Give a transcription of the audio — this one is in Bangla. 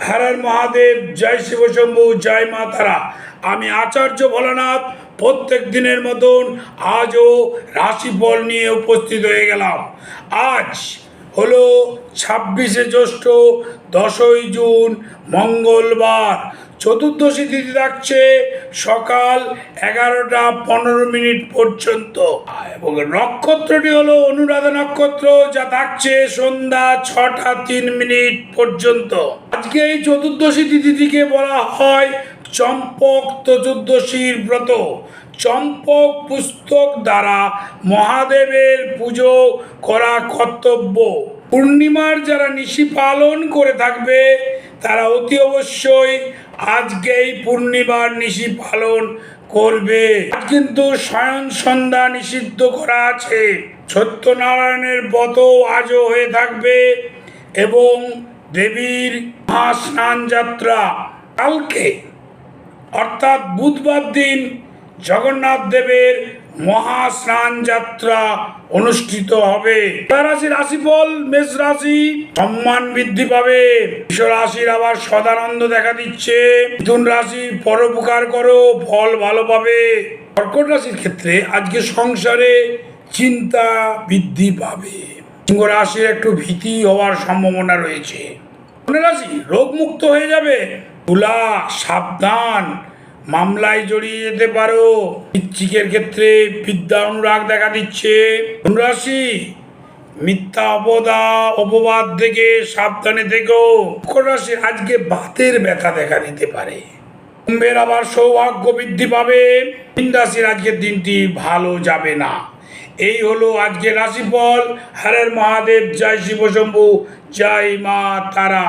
হর মহাদেব, জয় শিব শম্ভু, জয় মা তারা। আমি আচার্য ভোলানাথ প্রত্যেক দিনের মতন আজও রাশিফল নিয়ে উপস্থিত হয়ে গেলাম। আজ হলো 26শে জ্যৈষ্ঠ, 10ই জুন, মঙ্গলবার। চতুর্দশী তিথি থাকছে সকাল 11টা 15 পর্যন্ত এবং নক্ষত্রটি হলো অনুরাধা নক্ষত্র, যা থাকছে সন্ধ্যা 6টা 3 পর্যন্ত। আজকে এই চতুর্দশী তিথিটিকে বলা হয় চম্পক চতুর্দশীর ব্রত। চম্পক পুস্তক দ্বারা মহাদেবের পুজো করা কর্তব্য। পূর্ণিমার যারা নিশি পালন করে থাকবে তারা অতি অবশ্যই আজকে এই পূর্ণিমার নিশি পালন করবে। আজ কিন্তু শয়ন সন্ধ্যা নিষিদ্ধ করা আছে। সত্যনারায়ণের ব্রত আজও হয়ে থাকবে এবং দেবীর মহাস্নান যাত্রা কালকে অর্থাৎ বুধবার দিন জগন্নাথ দেবের মহাস্নান যাত্রা অনুষ্ঠিত হবে। রাশি রাশিফল: মেষ রাশি, সম্মান বৃদ্ধি পাবে। বৃষ রাশির আবার সদানন্দ দেখা দিচ্ছে। মিথুন রাশি, পরোপকার করো, ফল ভালো পাবে। কর্কট রাশির ক্ষেত্রে আজকে সংসারে চিন্তা বৃদ্ধি পাবে। সিংহ রাশির একটু ভীতি হওয়ার সম্ভাবনা রয়েছে। কন্যা রাশি, রোগমুক্ত হয়ে যাবে। তুলা, সাবধান, মামলায় জড়িয়ে যেতে পারো। বৃশ্চিকের ক্ষেত্রে বিদ্যা অনুরাগ দেখা দিচ্ছে। ধনুরাশি, মিথ্যা অপবাদ থেকে সাবধানে থেকো। মকর রাশি, আজকে বাতের ব্যথা দেখা দিতে পারে। কুম্ভের আবার সৌভাগ্য বৃদ্ধি পাবে। মীন রাশির আজকের দিনটি ভালো যাবে না। এই হলো আজকের রাশিফল। হর মহাদেব, জয় শিব শম্ভু, জয় মা তারা।